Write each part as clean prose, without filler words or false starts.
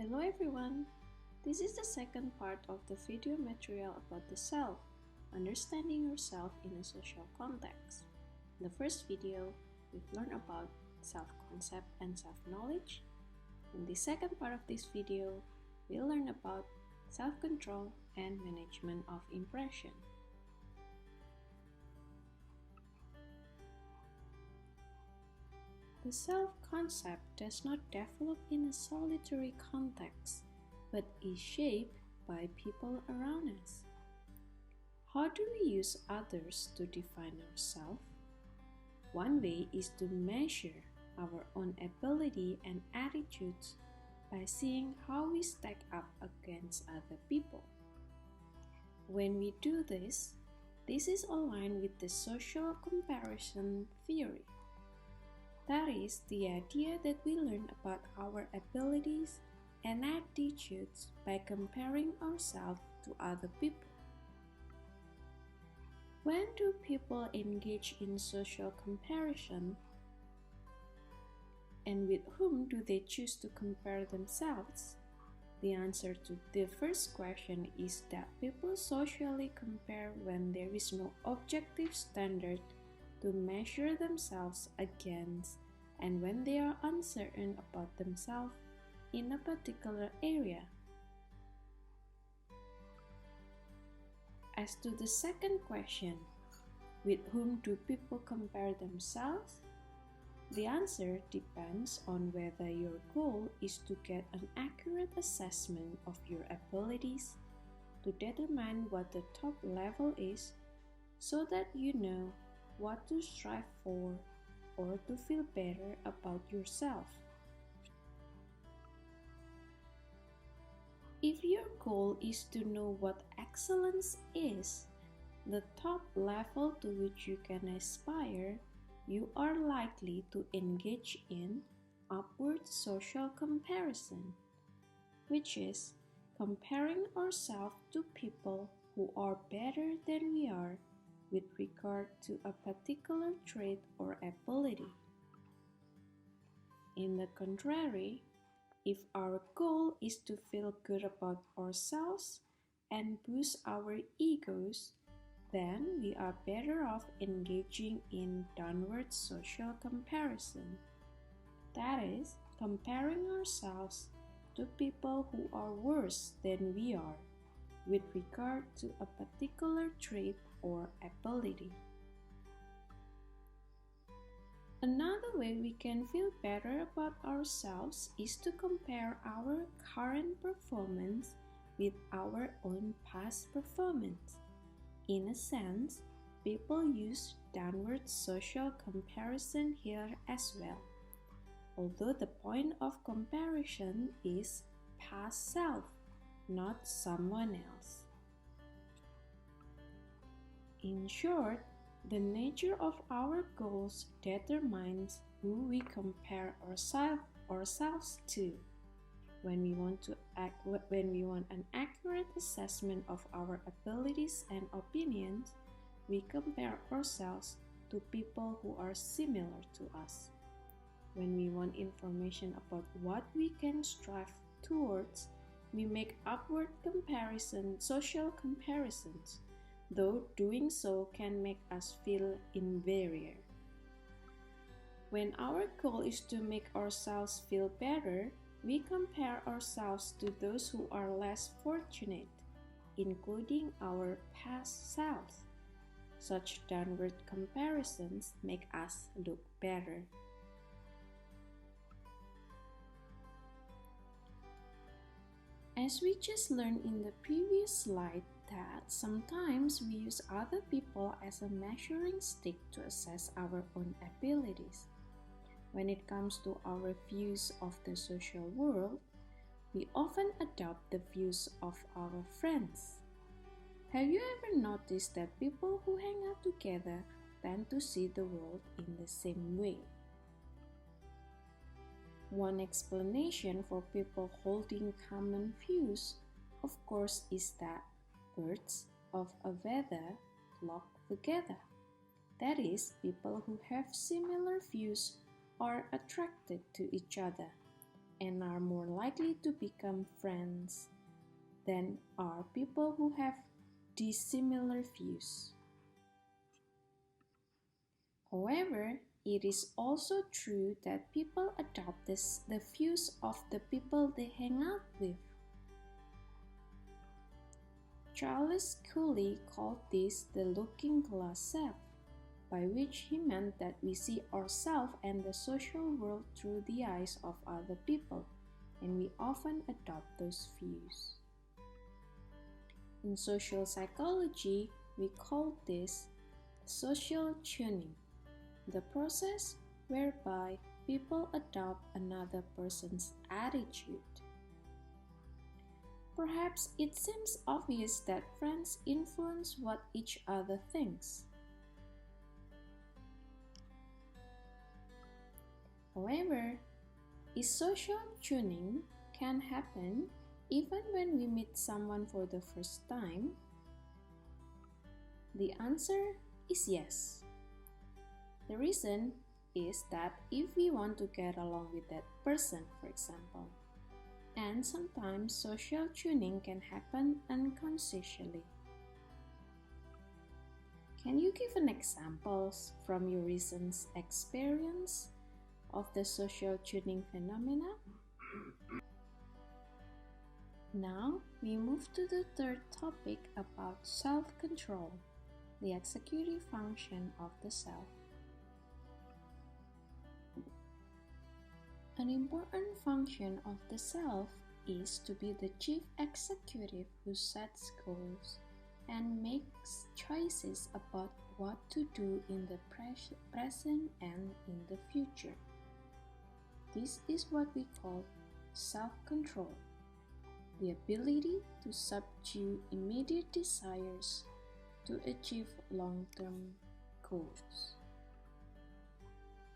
Hello everyone! This is the second part of the video material about the self, understanding yourself in a social context. In the first video, we've learned about self-concept and self-knowledge. In the second part of this video, we'll learn about self-control and management of impression. The self-concept does not develop in a solitary context, but is shaped by people around us. How do we use others to define ourselves? One way is to measure our own ability and attitudes by seeing how we stack up against other people. When we do this is aligned with the social comparison theory. That is the idea that we learn about our abilities and attitudes by comparing ourselves to other people. When do people engage in social comparison? And with whom do they choose to compare themselves? The answer to the first question is that people socially compare when there is no objective standard to measure themselves against, and when they are uncertain about themselves in a particular area. As to the second question, with whom do people compare themselves? The answer depends on whether your goal is to get an accurate assessment of your abilities, to determine what the top level is, so that you know what to strive for or to feel better about yourself. If your goal is to know what excellence is, the top level to which you can aspire, you are likely to engage in upward social comparison, which is comparing ourselves to people who are better than we are with regard to a particular trait or ability. In the contrary, if our goal is to feel good about ourselves and boost our egos, then we are better off engaging in downward social comparison. That is, comparing ourselves to people who are worse than we are with regard to a particular trait or ability. Another way we can feel better about ourselves is to compare our current performance with our own past performance. In a sense, people use downward social comparison here as well, although the point of comparison is past self, not someone else. In short, the nature of our goals determines who we compare ourselves to. When we want an accurate assessment of our abilities and opinions, we compare ourselves to people who are similar to us. When we want information about what we can strive towards, we make upward social comparisons, though doing so can make us feel inferior. When our goal is to make ourselves feel better, we compare ourselves to those who are less fortunate, including our past selves. Such downward comparisons make us look better. As we just learned in the previous slide, that sometimes we use other people as a measuring stick to assess our own abilities. When it comes to our views of the social world, we often adopt the views of our friends. Have you ever noticed that people who hang out together tend to see the world in the same way? One explanation for people holding common views, of course, is that birds of a feather flock together. That is, people who have similar views are attracted to each other, and are more likely to become friends than are people who have dissimilar views. However, it is also true that people adopt the views of the people they hang out with. Charles Cooley called this the looking glass self, by which he meant that we see ourselves and the social world through the eyes of other people, and we often adopt those views. In social psychology, we call this social tuning, the process whereby people adopt another person's attitude. Perhaps it seems obvious that friends influence what each other thinks. However, is social tuning can happen even when we meet someone for the first time? The answer is yes. The reason is that if we want to get along with that person, for example, and sometimes social tuning can happen unconsciously. Can you give an examples from your recent experience of the social tuning phenomena? Now we move to the third topic about self-control, the executive function of the self. An important function of the self is to be the chief executive who sets goals and makes choices about what to do in the present and in the future. This is what we call self-control, the ability to subdue immediate desires to achieve long-term goals.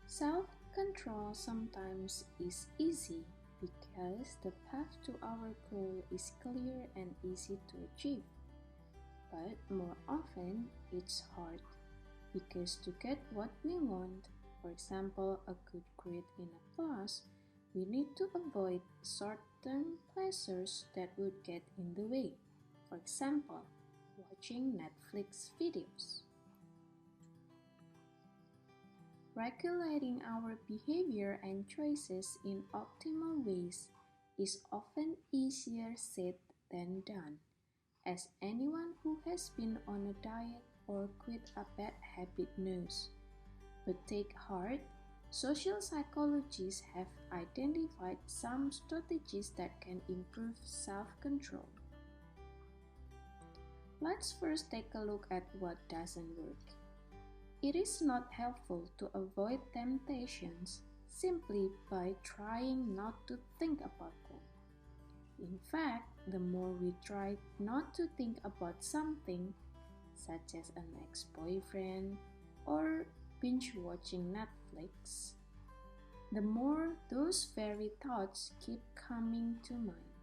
Self-control sometimes is easy because the path to our goal is clear and easy to achieve. But more often, it's hard because to get what we want, for example, a good grade in a class, we need to avoid short-term pleasures that would get in the way. For example, watching Netflix videos. Regulating our behavior and choices in optimal ways is often easier said than done, as anyone who has been on a diet or quit a bad habit knows. But take heart, social psychologists have identified some strategies that can improve self-control. Let's first take a look at what doesn't work. It is not helpful to avoid temptations simply by trying not to think about them. In fact, the more we try not to think about something, such as an ex-boyfriend or binge watching Netflix, the more those very thoughts keep coming to mind.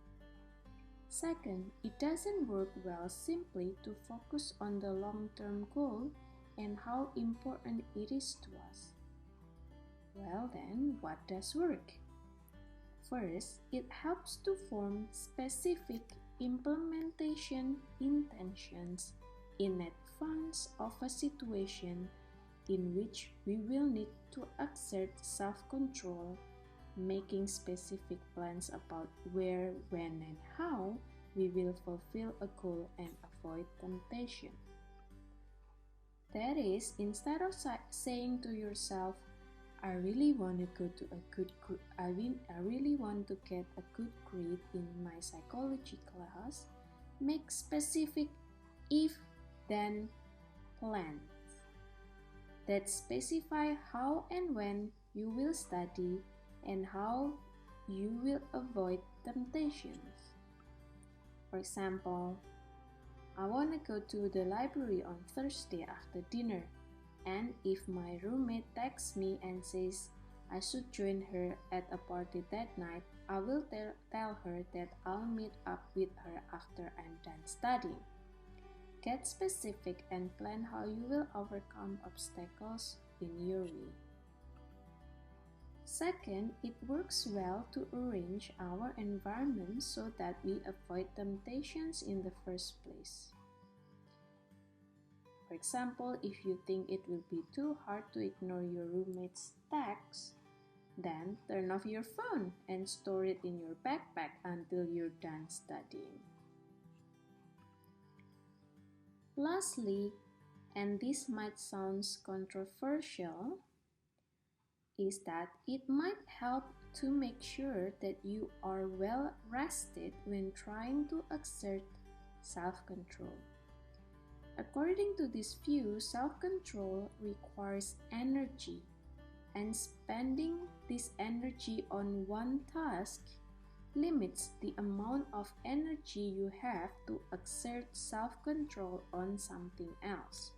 Second, it doesn't work well simply to focus on the long-term goal and how important it is to us. Well then, what does work? First, it helps to form specific implementation intentions in advance of a situation in which we will need to exert self-control, making specific plans about where, when, and how we will fulfill a goal and avoid temptation. That is, instead of saying to yourself, I really want to get a good grade in my psychology class, make specific if-then plans that specify how and when you will study and how you will avoid temptations. For example, I want to go to the library on Thursday after dinner, and if my roommate texts me and says I should join her at a party that night, I will tell her that I'll meet up with her after I'm done studying. Get specific and plan how you will overcome obstacles in your way. Second, it works well to arrange our environment so that we avoid temptations in the first place. For example, if you think it will be too hard to ignore your roommate's text, then turn off your phone and store it in your backpack until you're done studying. Lastly, and this might sound controversial, is that it might help to make sure that you are well rested when trying to exert self-control. According to this view, self-control requires energy, and spending this energy on one task limits the amount of energy you have to exert self-control on something else.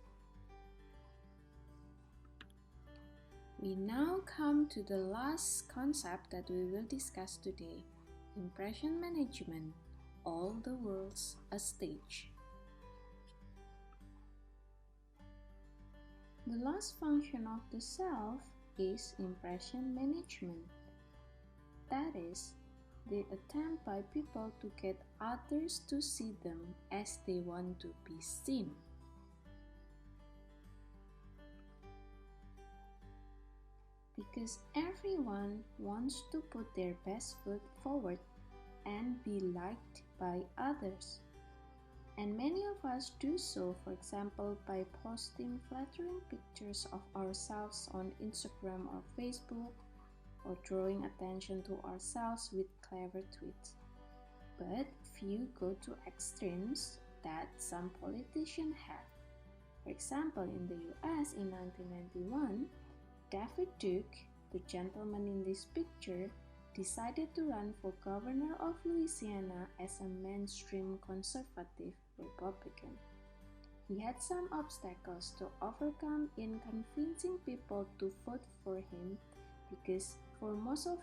We now come to the last concept that we will discuss today, impression management, all the world's a stage. The last function of the self is impression management. That is, the attempt by people to get others to see them as they want to be seen. Because everyone wants to put their best foot forward and be liked by others. And many of us do so, for example, by posting flattering pictures of ourselves on Instagram or Facebook, or drawing attention to ourselves with clever tweets. But few go to extremes that some politicians have. For example, in the US in 1991, David Duke, the gentleman in this picture, decided to run for governor of Louisiana as a mainstream conservative Republican. He had some obstacles to overcome in convincing people to vote for him because for most of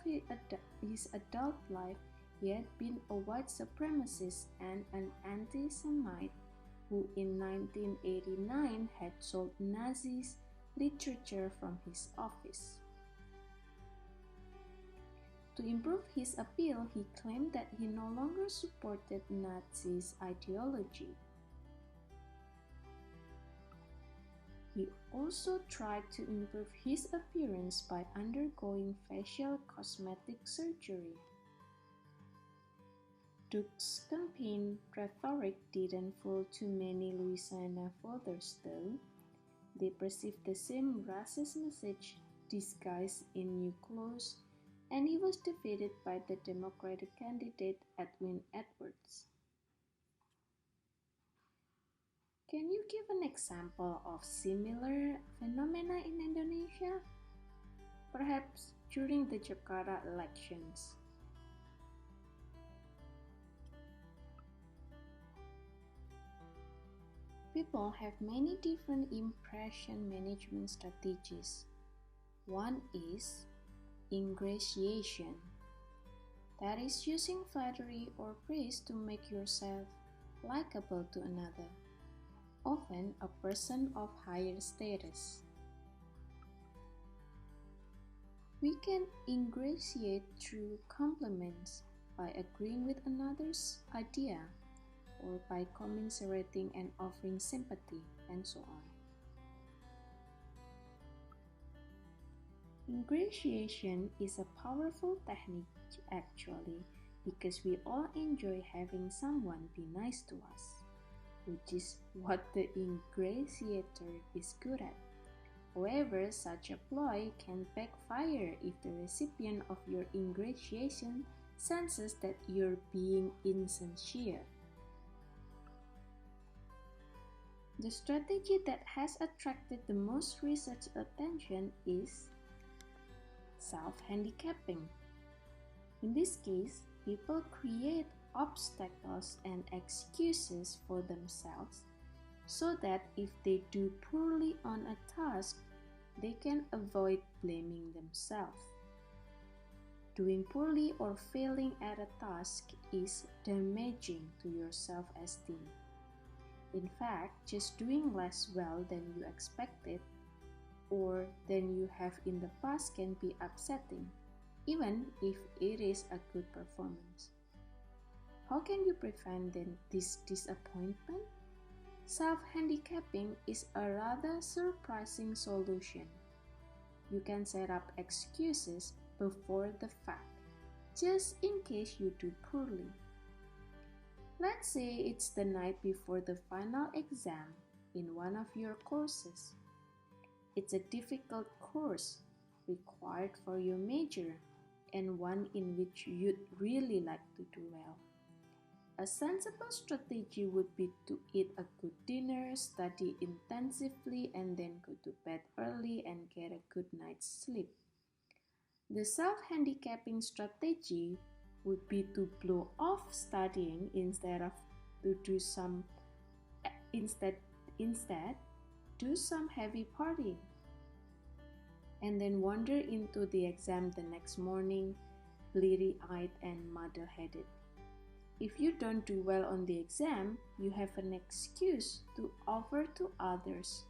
his adult life, he had been a white supremacist and an anti-Semite who in 1989 had sold Nazis literature from his office. To improve his appeal, he claimed that he no longer supported Nazis' ideology. He also tried to improve his appearance by undergoing facial cosmetic surgery. Duke's campaign rhetoric didn't fool too many Louisiana voters though. They perceived the same racist message disguised in new clothes, and he was defeated by the Democratic candidate Edwin Edwards. Can you give an example of similar phenomena in Indonesia? Perhaps during the Jakarta elections. People have many different impression management strategies. One is ingratiation. That is using flattery or praise to make yourself likable to another, often a person of higher status. We can ingratiate through compliments, by agreeing with another's idea, or by commiserating and offering sympathy, and so on. Ingratiation is a powerful technique actually, because we all enjoy having someone be nice to us, which is what the ingratiator is good at. However, such a ploy can backfire if the recipient of your ingratiation senses that you're being insincere. The strategy that has attracted the most research attention is self-handicapping. In this case, people create obstacles and excuses for themselves so that if they do poorly on a task, they can avoid blaming themselves. Doing poorly or failing at a task is damaging to your self-esteem. In fact, just doing less well than you expected or than you have in the past can be upsetting, even if it is a good performance. How can you prevent this disappointment? Self-handicapping is a rather surprising solution. You can set up excuses before the fact, just in case you do poorly. Let's say it's the night before the final exam in one of your courses. It's a difficult course required for your major and one in which you'd really like to do well. A sensible strategy would be to eat a good dinner, study intensively, and then go to bed early and get a good night's sleep. The self-handicapping strategy would be to blow off studying instead do some heavy partying, and then wander into the exam the next morning, bleary-eyed and muddle-headed. If you don't do well on the exam, you have an excuse to offer to others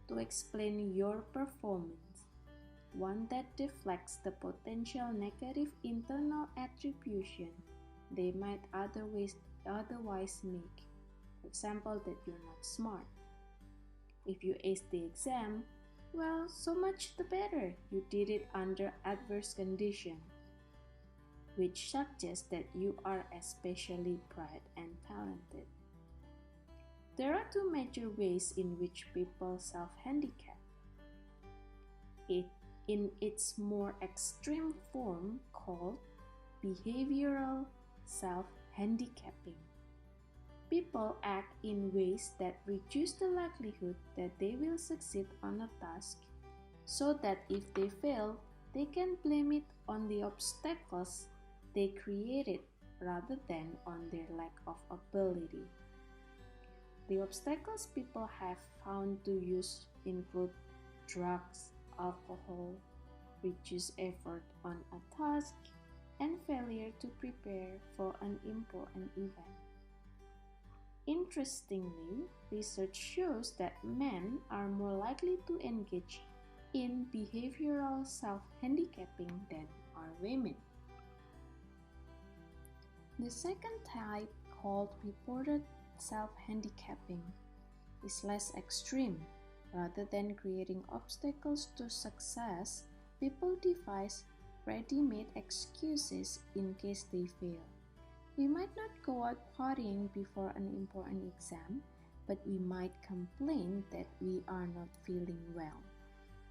to explain your performance, one that deflects the potential negative internal attribution they might otherwise make. For example, that you're not smart. If you ace the exam, well, so much the better. You did it under adverse conditions, which suggests that you are especially bright and talented. There are two major ways in which people self-handicap. In its more extreme form called behavioral self-handicapping. People act in ways that reduce the likelihood that they will succeed on a task, so that if they fail, they can blame it on the obstacles they created rather than on their lack of ability. The obstacles people have found to use include drugs, alcohol, reduced effort on a task, and failure to prepare for an important event. Interestingly, research shows that men are more likely to engage in behavioral self-handicapping than are women. The second type, called reported self-handicapping, is less extreme. Rather than creating obstacles to success, people devise ready-made excuses in case they fail. We might not go out partying before an important exam, but we might complain that we are not feeling well.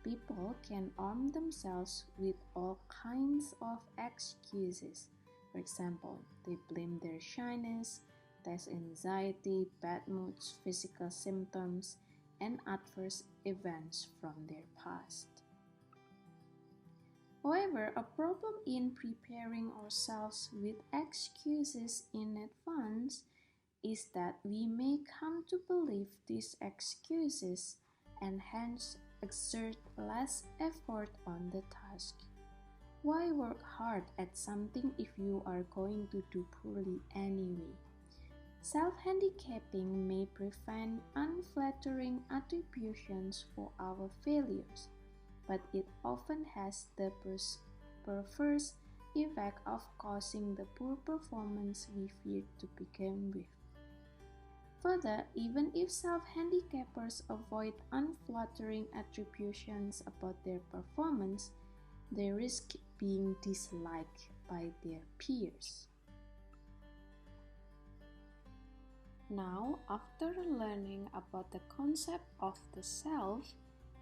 People can arm themselves with all kinds of excuses. For example, they blame their shyness, test anxiety, bad moods, physical symptoms, and adverse events from their past. However, a problem in preparing ourselves with excuses in advance is that we may come to believe these excuses and hence exert less effort on the task. Why work hard at something if you are going to do poorly anyway? Self-handicapping may prevent unflattering attributions for our failures, but it often has the perverse effect of causing the poor performance we feared to begin with. Further, even if self-handicappers avoid unflattering attributions about their performance, they risk being disliked by their peers. Now, after learning about the concept of the self,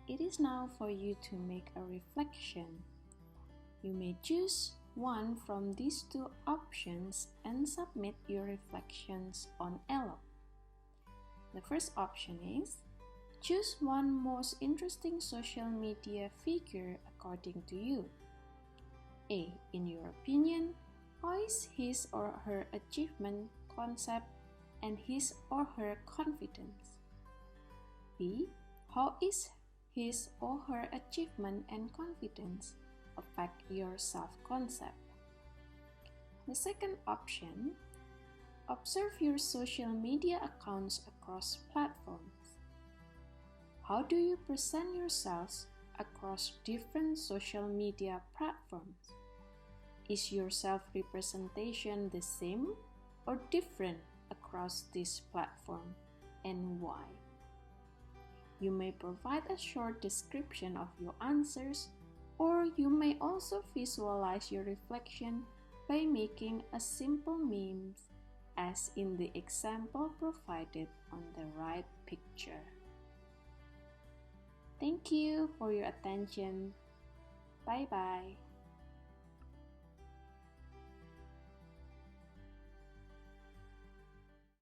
it is now for you to make a reflection. You may choose one from these two options and submit your reflections on Elo. The first option is, choose one most interesting social media figure according to you. A. In your opinion, how is his or her achievement, concept, and his or her confidence? B. How is his or her achievement and confidence affect your self-concept? The second option, observe your social media accounts across platforms. How do you present yourselves across different social media platforms? Is your self-representation the same or different across this platform, and why? You may provide a short description of your answers, or you may also visualize your reflection by making a simple meme, as in the example provided on the right picture. Thank you for your attention. Bye bye.